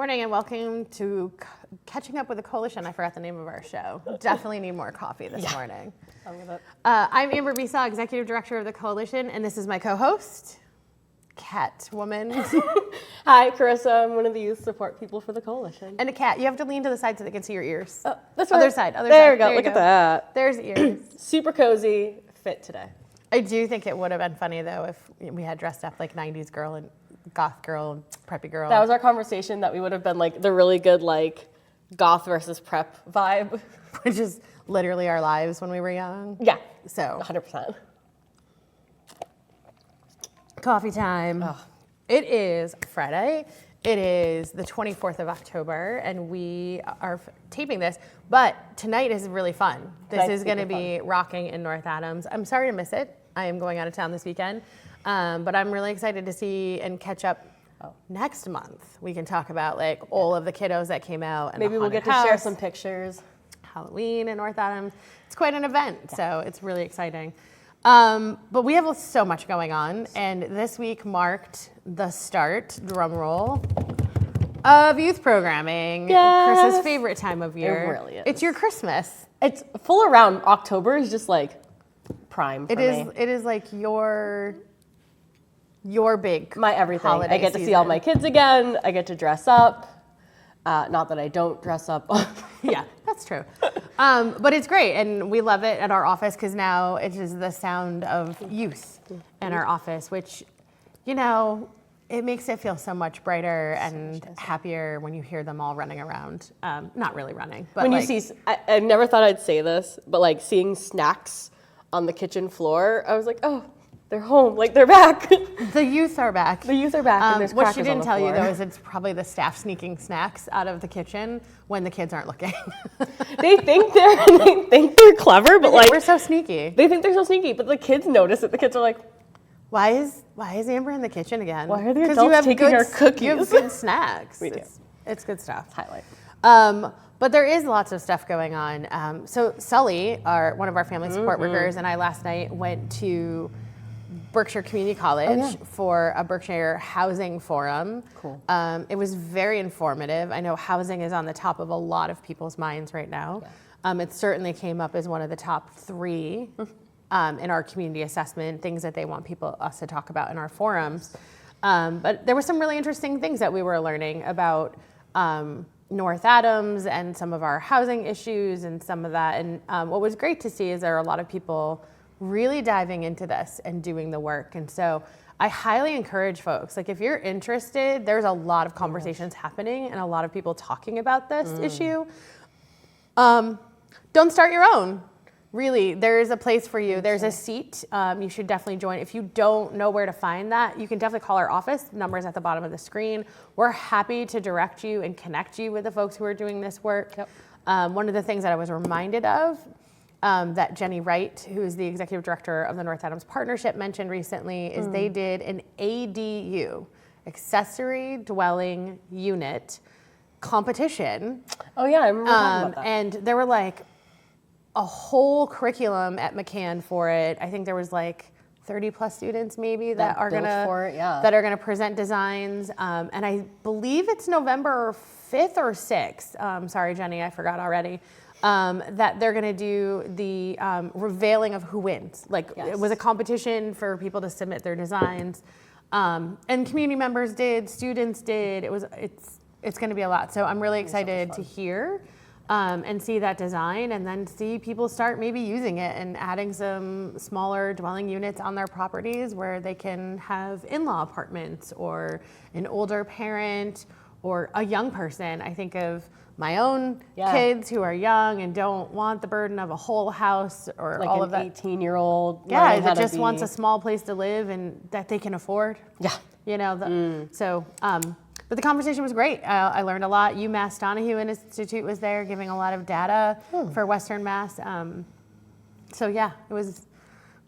morning and welcome to Catching Up with the Coalition. I forgot the name of our show. Definitely need more coffee this morning. I love it. I'm Amber Bisa, Executive Director of the Coalition, and this is my co-host, Catwoman. Hi, Carissa. I'm one of the youth support people for the Coalition. And a cat. You have to lean to the side so they can see your ears. Oh, that's Other right. side. Other There side. we go. Look at that. There's ears. Super cozy fit today. I do think it would have been funny, though, if we had dressed up like 90s girl and goth girl and preppy girl. That was our conversation, that we would have been like the really good like goth versus prep vibe. Which is literally our lives when we were young. Yeah. So 100%. coffee time. Oh. It is Friday. It is the 24th of October, and we are taping this. But tonight is really fun. This is going to be rocking in North Adams. I'm sorry to miss it. I am going out of town this weekend. But I'm really excited to see and catch up next month. We can talk about like all of the kiddos that came out. And Maybe we'll get to share some pictures. Halloween in North Adams. It's quite an event, so it's really exciting. But we have so much going on, and this week marked the start, drum roll, of youth programming. Yes. Chris's favorite time of year. It really is. It's your Christmas. It's full around October is just like prime for me. It is like your big My everything. holiday I get to season. see all my kids again. I get to dress up. Not that I don't dress up. Yeah, that's true. But it's great, and we love it at our office because now it is the sound of youth in our office, which, you know, it makes it feel so much brighter and happier when you hear them all running around. Not really running, but When like, you see, I never thought I'd say this, but like seeing snacks on the kitchen floor, I was like, oh, they're home, like they're back. the youth are back. The youth are back, and there's what crackers she on didn't the tell you, floor. though, is it's probably the staff sneaking snacks out of the kitchen when the kids aren't looking. They think they're clever, but like We're so sneaky. they think they're so sneaky, but the kids notice it. The kids are like, Why is Amber in the kitchen again? Why are the 'Cause adults taking our You have cookies? good snacks. We do. It's good stuff. highlight. But there is lots of stuff going on. So Sully, one of our family support workers, and I last night went to Berkshire Community College for a Berkshire Housing Forum. Cool. It was very informative. I know housing is on the top of a lot of people's minds right now. Yeah. It certainly came up as one of the top three in our community assessment, things that they want us to talk about in our forums. But there were some really interesting things that we were learning about North Adams and some of our housing issues and some of that. And what was great to see is there are a lot of people really diving into this and doing the work. And so I highly encourage folks, like if you're interested, there's a lot of conversations happening and a lot of people talking about this issue. Don't start your own. Really, there is a place for you. There's a seat. You should definitely join. If you don't know where to find that, you can definitely call our office. The number is at the bottom of the screen. We're happy to direct you and connect you with the folks who are doing this work. Yep. One of the things that I was reminded of that Jenny Wright, who is the executive director of the North Adams Partnership, mentioned recently is they did an ADU, accessory dwelling unit competition. Oh yeah, I remember talking about that. And there were like a whole curriculum at McCann for it. I think there was like 30 plus students maybe that are built gonna for it, yeah. that are gonna present designs. And I believe it's November 5th or 6th. Sorry, Jenny, I forgot already. That they're gonna do the revealing of who wins. Like it was a competition for people to submit their designs. And community members did, students did. It's gonna be a lot. So I'm really excited to hear and see that design and then see people start maybe using it and adding some smaller dwelling units on their properties where they can have in-law apartments or an older parent or a young person. I think of my own kids who are young and don't want the burden of a whole house or Like all an of that. 18-year-old. Yeah, that just wants a small place to live and that they can afford. Yeah. You know, but the conversation was great. I learned a lot. UMass Donahue Institute was there giving a lot of data for Western Mass. So yeah, it was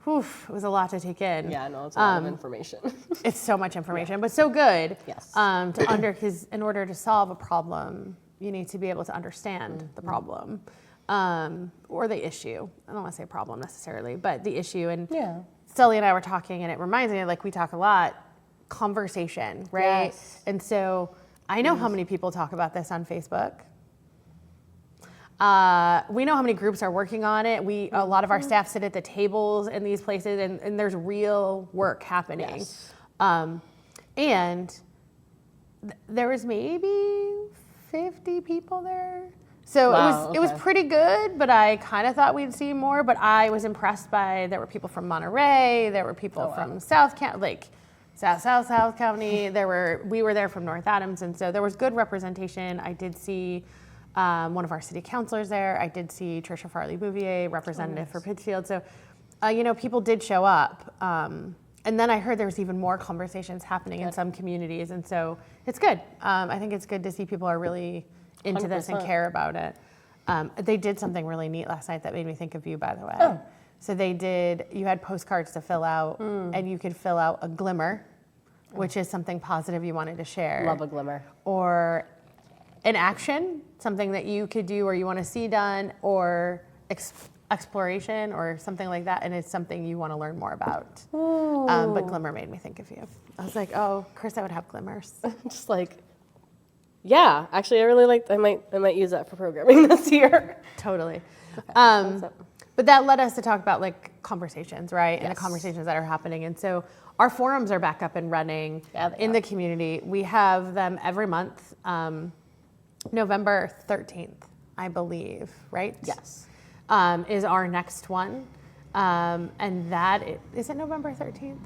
a lot to take in. Yeah, no, it's a lot of information. It's so much information, but so good. Yes. Because in order to solve a problem, you need to be able to understand the problem or the issue. I don't want to say problem necessarily, but the issue. And Sully and I were talking, and it reminds me, like we talk a lot, conversation, right? Yes. And so I know how many people talk about this on Facebook. We know how many groups are working on it. A lot of our staff sit at the tables in these places, and there's real work happening. Yes. And there was maybe 50 people there. So Wow, it was okay. pretty good, but I kind of thought we'd see more. But I was impressed by, there were people from Monterey, there were people from South County. We were there from North Adams, and so there was good representation. I did see one of our city councilors there. I did see Trisha Farley-Bouvier, representative for Pittsfield. So, people did show up. And then I heard there was even more conversations happening in some communities, and so it's good. I think it's good to see people are really into this and 100%. care about it. They did something really neat last night that made me think of you, by the way. Oh. So you had postcards to fill out, and you could fill out a glimmer, which is something positive you wanted to share. Love a glimmer. Or an action, something that you could do or you want to see done, or exploration or something like that, and it's something you want to learn more about. But glimmer made me think of you. I was like, oh, Chris, I would have glimmers. Just like, yeah, actually, I really like. I might use that for programming this year. Totally. Thumbs up. But that led us to talk about like conversations, right? And the Yes. conversations that are happening. And so our forums are back up and running Yeah, they in are. the community. We have them every month, November 13th, I believe, right? Yes. Is our next one. And is it November 13th?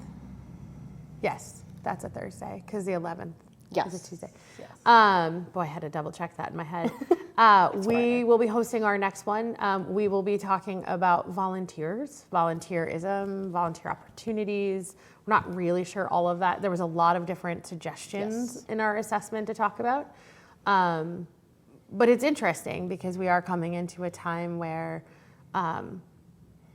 Yes, that's a Thursday because the 11th Yes. is a Tuesday. Yes. Boy, I had to double check that in my head. We will be hosting our next one. We will be talking about volunteers, volunteerism, volunteer opportunities. We're not really sure all of that. There was a lot of different suggestions Yes. in our assessment to talk about. But it's interesting because we are coming into a time where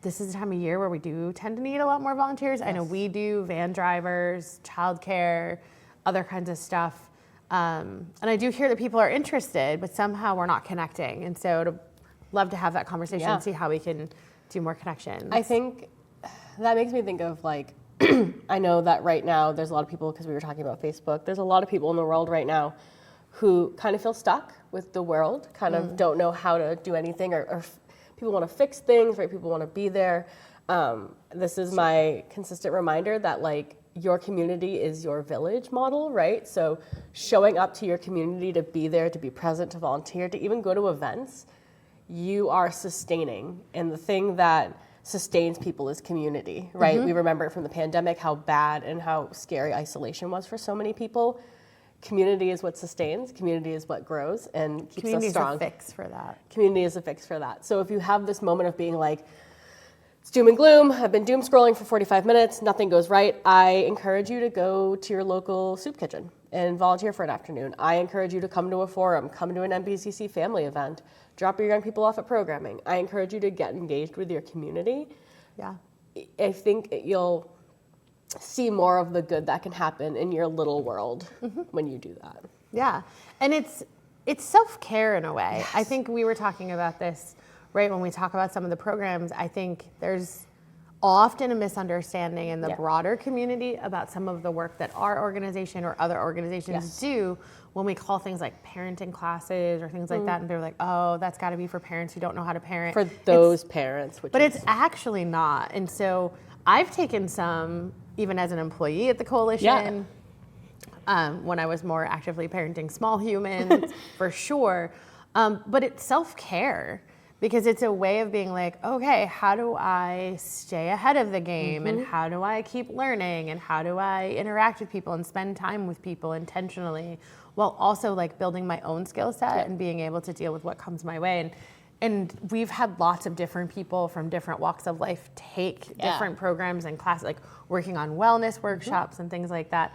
this is the time of year where we do tend to need a lot more volunteers. I know we do, van drivers, childcare, other kinds of stuff. And I do hear that people are interested, but somehow we're not connecting. And so I'd love to have that conversation Yeah. and see how we can do more connections. I think that makes me think of like, I know that right now there's a lot of people, because we were talking about Facebook, there's a lot of people in the world right now who kind of feel stuck with the world, kind of don't know how to do anything, or people want to fix things, right? People want to be there. This is my consistent reminder that like your community is your village model, right? So showing up to your community to be there, to be present, to volunteer, to even go to events, you are sustaining. And the thing that sustains people is community, right? We remember from the pandemic how bad and how scary isolation was for so many people. Community is what sustains, community is what grows and keeps Community us is a strong. fix for that. Community is a fix for that. So if you have this moment of being like, it's doom and gloom, I've been doom scrolling for 45 minutes, nothing goes right, I encourage you to go to your local soup kitchen and volunteer for an afternoon. I encourage you to come to a forum, come to an MBCC family event, drop your young people off at programming. I encourage you to get engaged with your community. Yeah. I think you'll see more of the good that can happen in your little world when you do that. Yeah, and it's self-care in a way. I think we were talking about this, right, when we talk about some of the programs. I think there's often a misunderstanding in the broader community about some of the work that our organization or other organizations do when we call things like parenting classes or things like that, and they're like, oh, that's got to be for parents who don't know how to parent. For those parents, But it's actually not. And so I've taken some, even as an employee at the coalition, when I was more actively parenting small humans, for sure. But it's self-care because it's a way of being like, okay, how do I stay ahead of the game and how do I keep learning and how do I interact with people and spend time with people intentionally while also like building my own skill set and being able to deal with what comes my way. And we've had lots of different people from different walks of life take different programs and classes, like working on wellness workshops and things like that.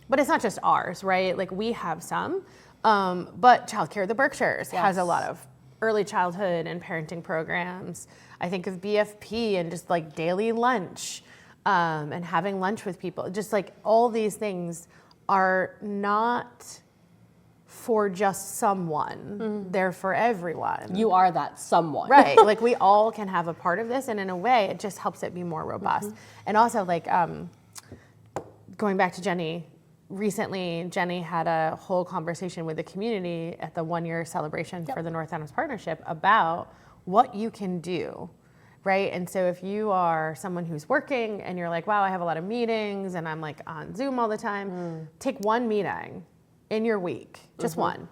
But it's not just ours, right? Like we have some, but Childcare of the Berkshires has a lot of early childhood and parenting programs. I think of BFP and just like daily lunch and having lunch with people. Just like all these things are not for just someone. They're for everyone. You are that someone. Right. Like we all can have a part of this, and in a way it just helps it be more robust. And also like going back to Jenny, recently, Jenny had a whole conversation with the community at the 1-year celebration for the North Adams Partnership about what you can do, right? And so if you are someone who's working and you're like, wow, I have a lot of meetings and I'm like on Zoom all the time, take one meeting in your week, just one,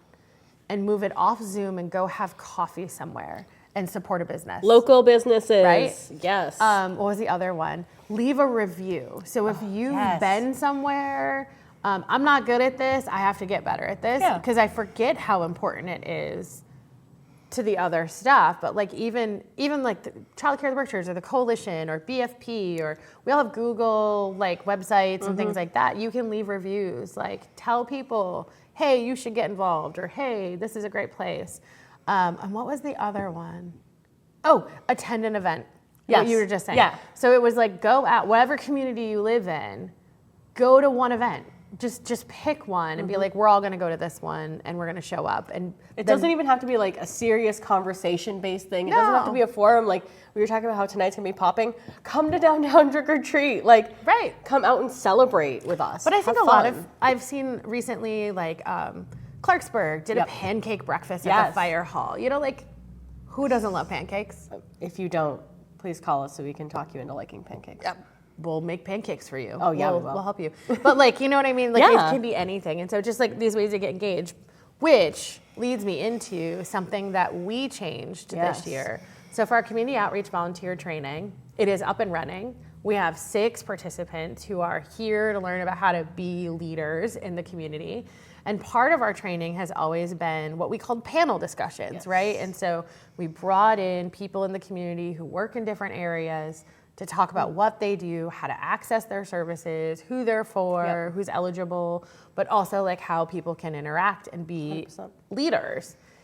and move it off Zoom and go have coffee somewhere and support a business. Local businesses. Right? Yes. What was the other one? Leave a review. So if you've been somewhere, I'm not good at this, I have to get better at this, because I forget how important it is to the other stuff. But like even like the Child Care of the Berkshires or the Coalition or BFP, or we all have Google like websites and things like that. You can leave reviews, like tell people, hey, you should get involved, or hey, this is a great place. And what was the other one? Oh, attend an event. What you were just saying. Yeah. So it was like, go out, whatever community you live in, go to one event. Just pick one and be like, we're all going to go to this one and we're going to show up. And it doesn't even have to be like a serious conversation-based thing. It doesn't have to be a forum. Like we were talking about how tonight's going to be popping. Come to downtown Trick or Treat. Like, come out and celebrate with us. But I think I've seen recently, like Clarksburg did a pancake breakfast at the fire hall. You know, like who doesn't love pancakes? If you don't, please call us so we can talk you into liking pancakes. We'll make pancakes for you. Oh yeah, we'll help you. But like, you know what I mean? Like it can be anything. And so just like these ways to get engaged, which leads me into something that we changed this year. So for our community outreach volunteer training, it is up and running. We have 6 participants who are here to learn about how to be leaders in the community. And part of our training has always been what we called panel discussions, right? And so we brought in people in the community who work in different areas to talk about what they do, how to access their services, who they're for, who's eligible, but also like how people can interact and be 100%. leaders.